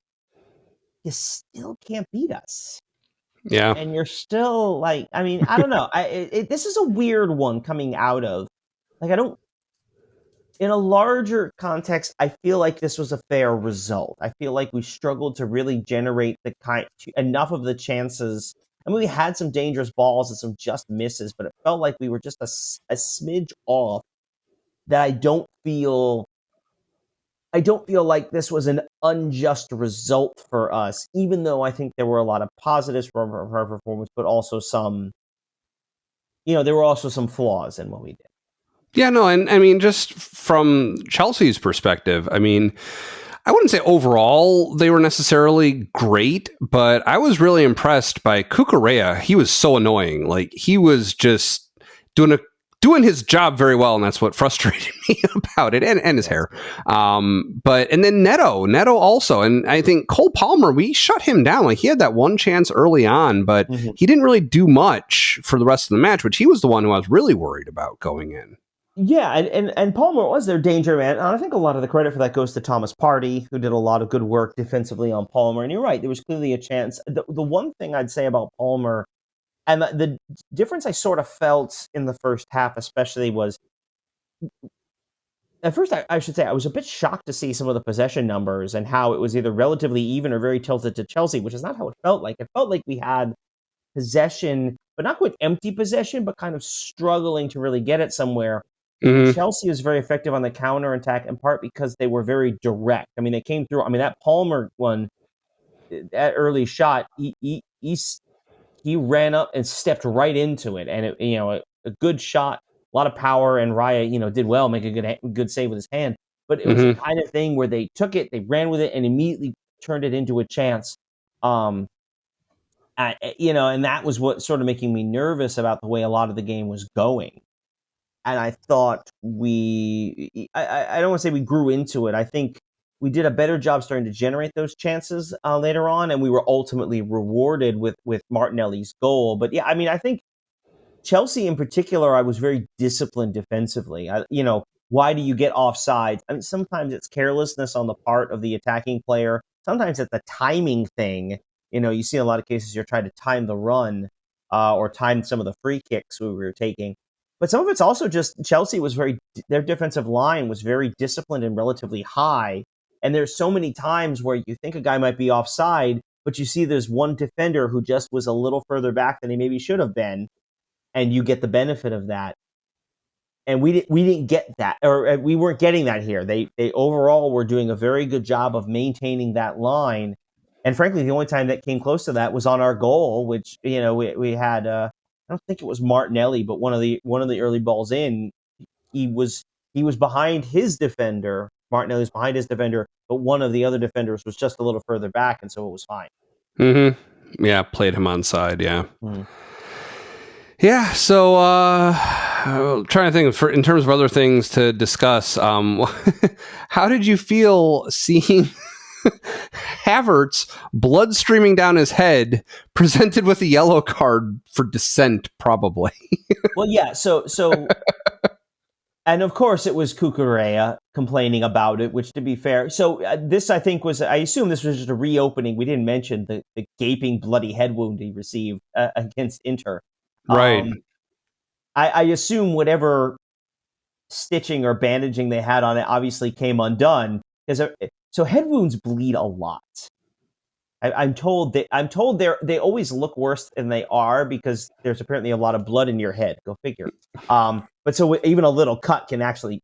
you still can't beat us. Yeah. And you're still like, I mean, I don't know. This is a weird one coming out of, like, in a larger context, I feel like this was a fair result. I feel like we struggled to really generate enough of the chances. I mean, we had some dangerous balls and some just misses, but it felt like we were just a smidge off. That I don't feel like this was an unjust result for us, even though I think there were a lot of positives from our performance, but also there were also some flaws in what we did. Yeah, no, and I mean, just from Chelsea's perspective, I mean, I wouldn't say overall they were necessarily great, but I was really impressed by Cucurella. He was so annoying. Like, he was just doing his job very well, and that's what frustrated me about it, and his hair. And then Neto also, and I think Cole Palmer, we shut him down. Like, he had that one chance early on, but he didn't really do much for the rest of the match, which he was the one who I was really worried about going in. Yeah, and Palmer was their danger man. And I think a lot of the credit for that goes to Thomas Partey, who did a lot of good work defensively on Palmer. And you're right, there was clearly a chance. The one thing I'd say about Palmer, and the difference I sort of felt in the first half especially, was at first I should say I was a bit shocked to see some of the possession numbers and how it was either relatively even or very tilted to Chelsea, which is not how it felt like. It felt like we had possession, but not quite empty possession, but kind of struggling to really get it somewhere. Chelsea was very effective on the counter attack, in part because they were very direct. I mean, they came through. I mean, that Palmer one, that early shot, he ran up and stepped right into it, and a good shot, a lot of power, and Raya, did well, make a good save with his hand. But it was the kind of thing where they took it, they ran with it, and immediately turned it into a chance. And that was what sort of making me nervous about the way a lot of the game was going. And I thought I don't want to say we grew into it. I think we did a better job starting to generate those chances later on, and we were ultimately rewarded with Martinelli's goal. But yeah, I mean, I think Chelsea in particular, I was very disciplined defensively. Why do you get offsides? I mean, sometimes it's carelessness on the part of the attacking player. Sometimes it's a timing thing. You see in a lot of cases you're trying to time the run or time some of the free kicks we were taking. But some of it's also just Chelsea their defensive line was very disciplined and relatively high. And there's so many times where you think a guy might be offside, but you see there's one defender who just was a little further back than he maybe should have been, and you get the benefit of that. And we didn't get that, or we weren't getting that here. They overall were doing a very good job of maintaining that line. And frankly, the only time that came close to that was on our goal, which we had. I don't think it was Martinelli, but one of the early balls in, he was behind his defender. Martinelli was behind his defender, but one of the other defenders was just a little further back, and so it was fine. Yeah, played him onside. Yeah. Yeah. So, trying to think in terms of other things to discuss. How did you feel seeing Havertz, blood streaming down his head, presented with a yellow card for dissent, probably? Well, yeah. So, and of course it was Cucurella complaining about it, which, to be fair, so this, I think, I assume this was just a reopening. We didn't mention the gaping bloody head wound he received against Inter. Right. I assume whatever stitching or bandaging they had on it obviously came undone, so head wounds bleed a lot. I'm told they always look worse than they are because there's apparently a lot of blood in your head. Go figure. But so even a little cut can actually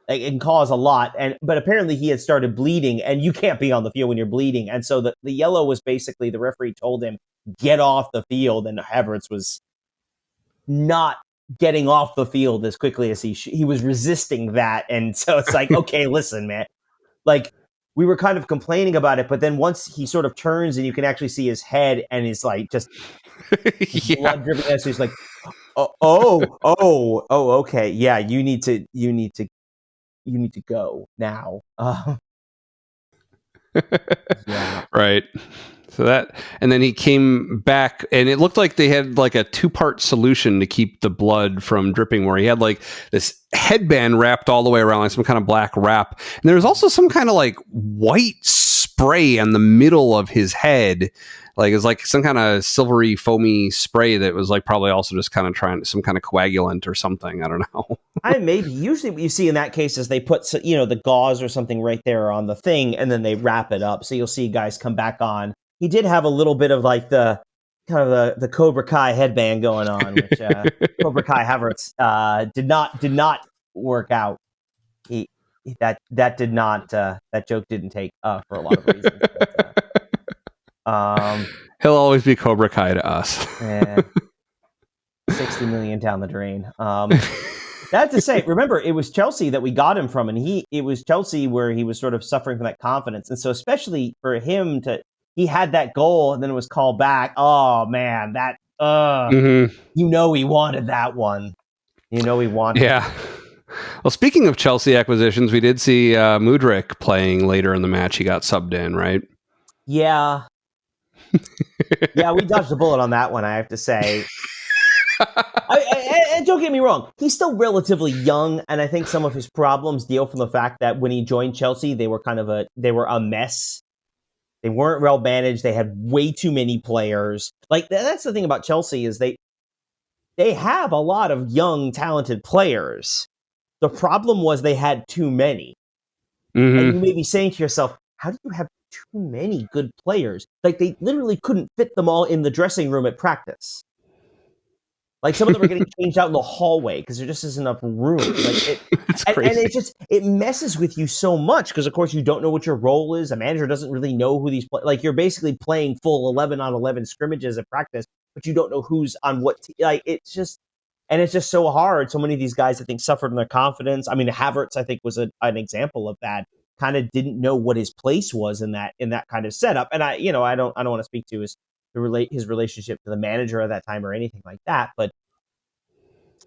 it can cause a lot. But apparently he had started bleeding, and you can't be on the field when you're bleeding. And so the yellow was basically the referee told him get off the field, and Havertz was not getting off the field as quickly as he was resisting that. And so it's like, okay, listen, man, like we were kind of complaining about it, but then once he sort of turns and you can actually see his head and his like just Yeah. blood dripping out, so he's like, okay, yeah, you need to go now. Yeah. Right. So that, and then he came back, and it looked like they had like a 2-part solution to keep the blood from dripping, where he had like this headband wrapped all the way around, like some kind of black wrap. And there was also some kind of like white spray on the middle of his head. Like it was like some kind of silvery foamy spray that was like probably also just kind of trying some kind of coagulant or something. I don't know. Maybe usually what you see in that case is they put the gauze or something right there on the thing, and then they wrap it up. So you'll see guys come back on. He did have a little bit of like the kind of the Cobra Kai headband going on, which Cobra Kai Havertz did not work out. That did not that joke didn't take for a lot of reasons. But, He'll always be Cobra Kai to us. 60 million down the drain. That to say, remember, it was Chelsea that we got him from, and it was Chelsea where he was sort of suffering from that confidence. And so especially for him he had that goal and then it was called back. Oh man, that he wanted that one. He wanted Yeah. Well, speaking of Chelsea acquisitions, we did see Mudryk playing later in the match. He got subbed in, right? Yeah. Yeah, we dodged the bullet on that one, I have to say. And don't get me wrong, he's still relatively young, and I think some of his problems deal from the fact that when he joined Chelsea, they were a mess. They weren't well managed. They had way too many players. Like that's the thing about Chelsea is they have a lot of young, talented players. The problem was they had too many. Mm-hmm. And you may be saying to yourself, how do you have too many good players? Like they literally couldn't fit them all in the dressing room at practice. Like some of them are getting changed out in the hallway because there just isn't enough room. Like it's crazy. And it messes with you so much because of course you don't know what your role is. A manager doesn't really know who these like you're basically playing full 11-on-11 scrimmages at practice, but you don't know who's on what. It's just so hard. So many of these guys I think suffered in their confidence. I mean, Havertz I think was an example of that. Kind of didn't know what his place was in that kind of setup. And I don't want to speak to his relationship to the manager at that time or anything like that, but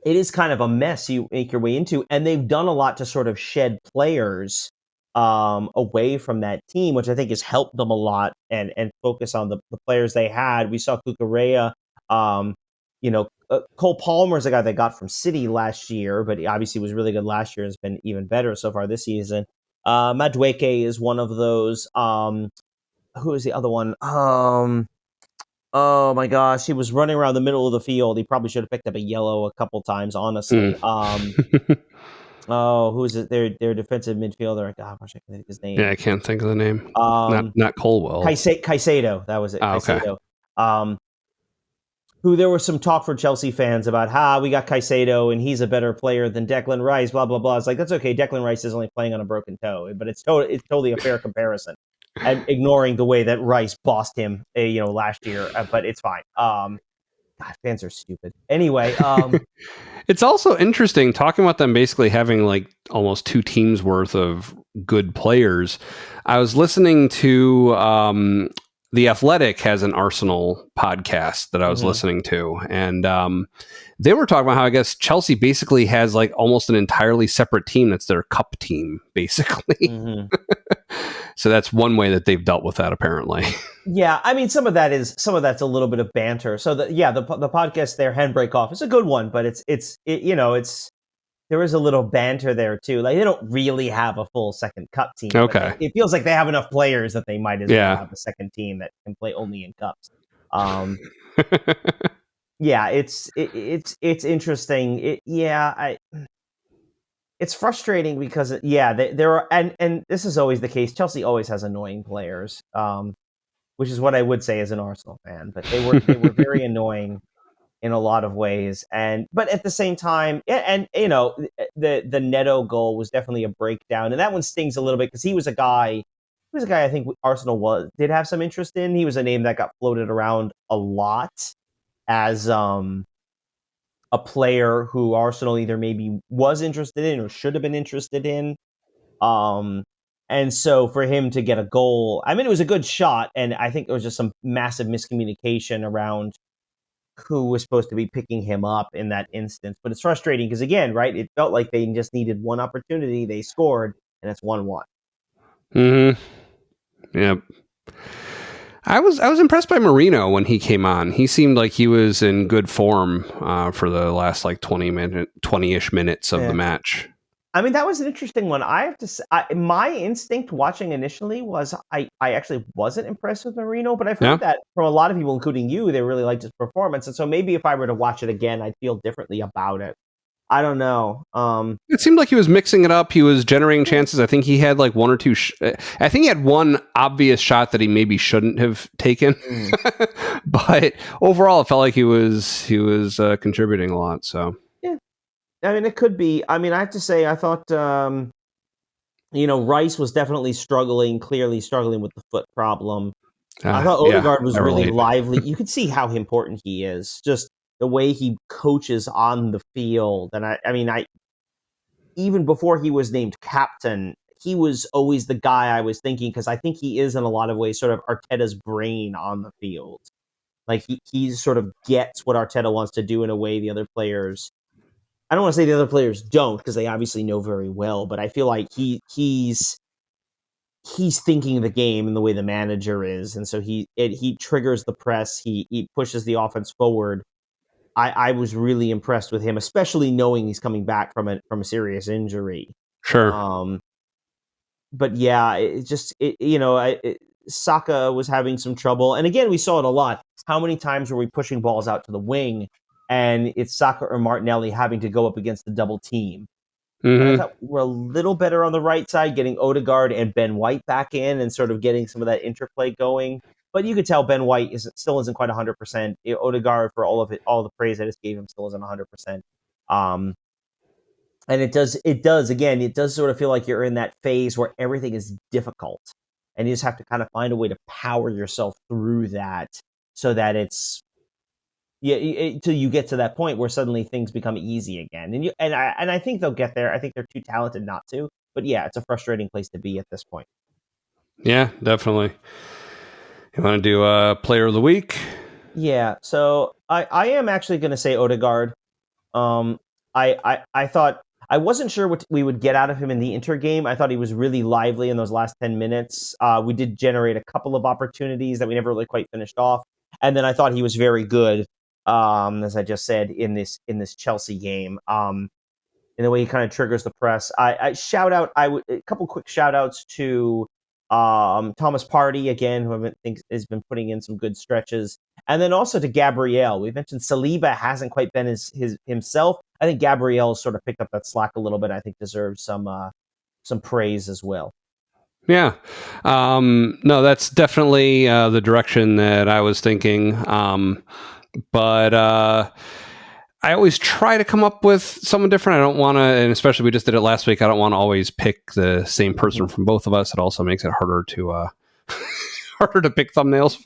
it is kind of a mess you make your way into, and they've done a lot to sort of shed players away from that team, which I think has helped them a lot and focus on the players they had. We saw Cucurella, Cole Palmer is a guy they got from City last year, but he obviously was really good last year, has been even better so far this season. Madueke is one of those. Who is the other one? Oh my gosh, he was running around the middle of the field. He probably should have picked up a yellow a couple times, honestly. Who is it? Their defensive midfielder. God, I wish I could think of his name. Yeah, I can't think of the name. Not Colwell. Caicedo. That was it. Caicedo. Okay. Who there was some talk for Chelsea fans about, we got Caicedo and he's a better player than Declan Rice, blah, blah, blah. It's like, that's okay. Declan Rice is only playing on a broken toe, but it's totally a fair comparison. And ignoring the way that Rice bossed him, last year, but it's fine. God, fans are stupid. Anyway, it's also interesting talking about them basically having like almost 2 teams worth of good players. I was listening to The Athletic has an Arsenal podcast that I was listening to, and they were talking about how I guess Chelsea basically has like almost an entirely separate team that's their cup team, basically. So that's one way that they've dealt with that, apparently. Yeah, I mean, some of that's a little bit of banter. So the podcast there, Handbrake Off, is a good one, but there is a little banter there too. Like they don't really have a full second cup team. Okay, it feels like they have enough players that they might as well have a second team that can play only in cups. Yeah, it's interesting. It's frustrating because there are and this is always the case. Chelsea always has annoying players, which is what I would say as an Arsenal fan. But they were very annoying in a lot of ways, but at the same time, the Neto goal was definitely a breakdown, and that one stings a little bit because he was a guy I think Arsenal did have some interest in. He was a name that got floated around a lot as a player who Arsenal either maybe was interested in or should have been interested in. Um, and so for him to get a goal, I mean, it was a good shot, and I think there was just some massive miscommunication around who was supposed to be picking him up in that instance. But it's frustrating because, again, right, it felt like they just needed one opportunity. They scored, and it's 1-1. Yeah. I was impressed by Marino when he came on. He seemed like he was in good form for the last like 20-ish minutes of the match. I mean, that was an interesting one. I have to say, my instinct watching initially was I actually wasn't impressed with Marino, but I've heard that from a lot of people, including you, they really liked his performance. And so maybe if I were to watch it again, I'd feel differently about it. I don't know. It seemed like he was mixing it up. He was generating chances. I think he had like one or two. I think he had one obvious shot that he maybe shouldn't have taken, but overall, it felt like he was contributing a lot. So yeah, I mean, it could be. I mean, I have to say, I thought Rice was definitely clearly struggling with the foot problem. I thought Odegaard was really lively. You could see how important he is. Just the way he coaches on the field. And I mean, even before he was named captain, he was always the guy I was thinking, because I think he is in a lot of ways sort of Arteta's brain on the field. Like he sort of gets what Arteta wants to do in a way the other players, I don't want to say the other players don't, because they obviously know very well, but I feel like he's thinking the game in the way the manager is, and so he triggers the press, he pushes the offense forward. I was really impressed with him, especially knowing he's coming back from a serious injury. Sure. But yeah, Saka was having some trouble, and again, we saw it a lot. How many times were we pushing balls out to the wing, and it's Saka or Martinelli having to go up against the double team? And I thought we're a little better on the right side, getting Odegaard and Ben White back in and sort of getting some of that interplay going. But you could tell Ben White still isn't quite 100%. Odegaard, for all the praise I just gave him, still isn't 100%. And it does sort of feel like you're in that phase where everything is difficult, and you just have to kind of find a way to power yourself through that, so that it's till you get to that point where suddenly things become easy again. And I think they'll get there. I think they're too talented not to. But yeah, it's a frustrating place to be at this point. Yeah, definitely. You want to do a player of the week? Yeah, so I am actually going to say Odegaard. I thought, I wasn't sure what we would get out of him in the Inter game. I thought he was really lively in those last 10 minutes. We did generate a couple of opportunities that we never really quite finished off. And then I thought he was very good, as I just said, in this Chelsea game. In the way he kind of triggers the press. A couple quick shout outs to Thomas Partey, again, who I think has been putting in some good stretches. And then also to Gabriel. We mentioned Saliba hasn't quite been himself. I think Gabriel sort of picked up that slack a little bit. I think deserves some praise as well. Yeah. No, that's definitely the direction that I was thinking. But I always try to come up with someone different. I don't want to, and especially we just did it last week, I don't want to always pick the same person from both of us. It also makes it harder to pick thumbnails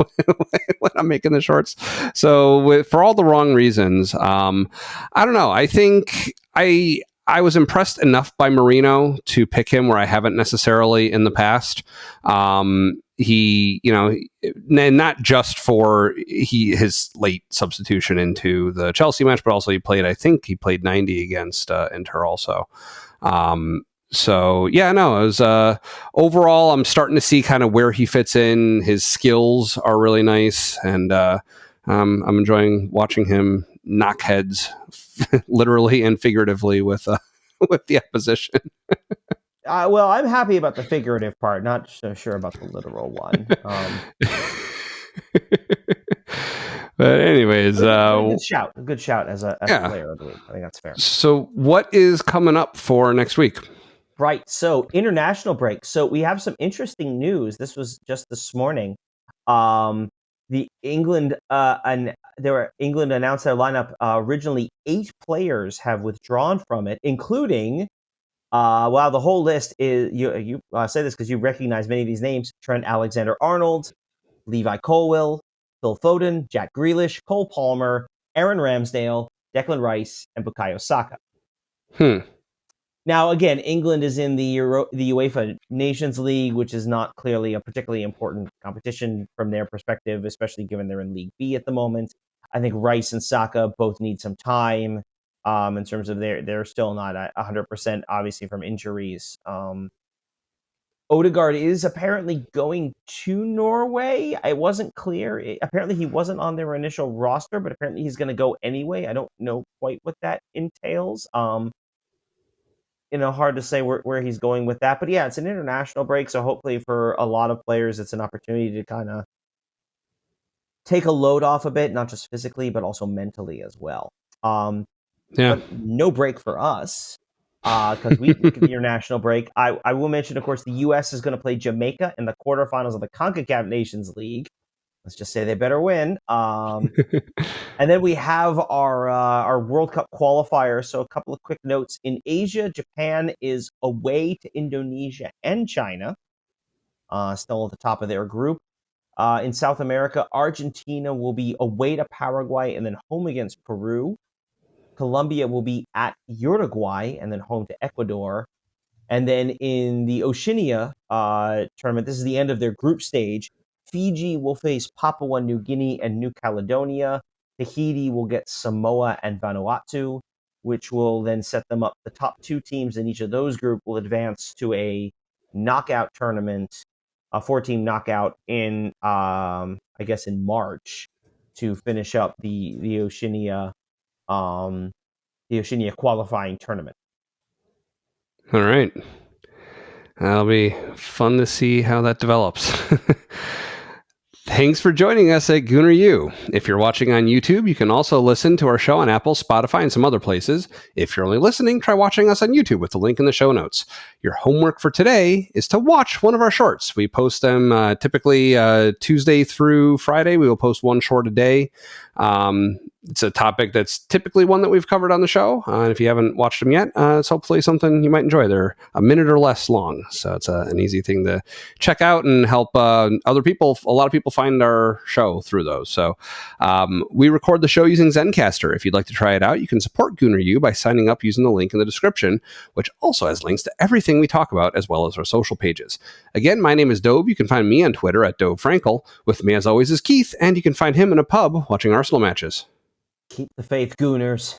when I'm making the shorts. So for all the wrong reasons, I don't know. I think I was impressed enough by Marino to pick him where I haven't necessarily in the past. He, not just for his late substitution into the Chelsea match, but also he played 90 against Inter also. So yeah, no, it was overall, I'm starting to see kind of where he fits in. His skills are really nice, and I'm enjoying watching him knock heads, literally and figuratively, with the opposition. Well, I'm happy about the figurative part, not so sure about the literal one. But anyways, a good shout as a player of the week. I think that's fair. So what is coming up for next week? Right. So international break. So we have some interesting news. This was just this morning. England announced their lineup. Originally, 8 players have withdrawn from it, including the whole list is, you say this because you recognize many of these names: Trent Alexander-Arnold, Levi Colwill, Phil Foden, Jack Grealish, Cole Palmer, Aaron Ramsdale, Declan Rice, and Bukayo Saka. Hmm. Now, again, England is in the UEFA Nations League, which is not clearly a particularly important competition from their perspective, especially given they're in League B at the moment. I think Rice and Saka both need some time in terms of they're still not 100%, obviously, from injuries. Odegaard is apparently going to Norway. It wasn't clear. Apparently, he wasn't on their initial roster, but apparently he's going to go anyway. I don't know quite what that entails. Hard to say where he's going with that. But yeah, it's an international break, so hopefully for a lot of players, it's an opportunity to kind of take a load off a bit, not just physically, but also mentally as well. Yeah. But no break for us because we get the international break. I will mention, of course, the U.S. is going to play Jamaica in the quarterfinals of the CONCACAF Nations League. Let's just say they better win. And then we have our World Cup qualifiers. So a couple of quick notes. In Asia, Japan is away to Indonesia and China, still at the top of their group. In South America, Argentina will be away to Paraguay and then home against Peru. Colombia will be at Uruguay and then home to Ecuador. And then in the Oceania tournament, this is the end of their group stage. Fiji will face Papua New Guinea and New Caledonia. Tahiti will get Samoa and Vanuatu, which will then set them up. The top two teams in each of those groups will advance to a knockout tournament, a 4-team knockout in, in March to finish up the Oceania qualifying tournament. All right. That'll be fun to see how that develops. Thanks for joining us at Gooner U. If you're watching on YouTube, you can also listen to our show on Apple, Spotify, and some other places. If you're only listening, try watching us on YouTube with the link in the show notes. Your homework for today is to watch one of our shorts. We post them typically Tuesday through Friday. We will post one short a day. It's a topic that's typically one that we've covered on the show. And if you haven't watched them yet, it's hopefully something you might enjoy. They're a minute or less long. So it's an easy thing to check out and help other people. A lot of people find our show through those. So we record the show using Zencaster. If you'd like to try it out, you can support Gooner U by signing up using the link in the description, which also has links to everything we talk about, as well as our social pages. Again, my name is Dove. You can find me on Twitter at Dove Frankel. With me, as always, is Keith, and you can find him in a pub watching Arsenal matches. Keep the faith, Gooners.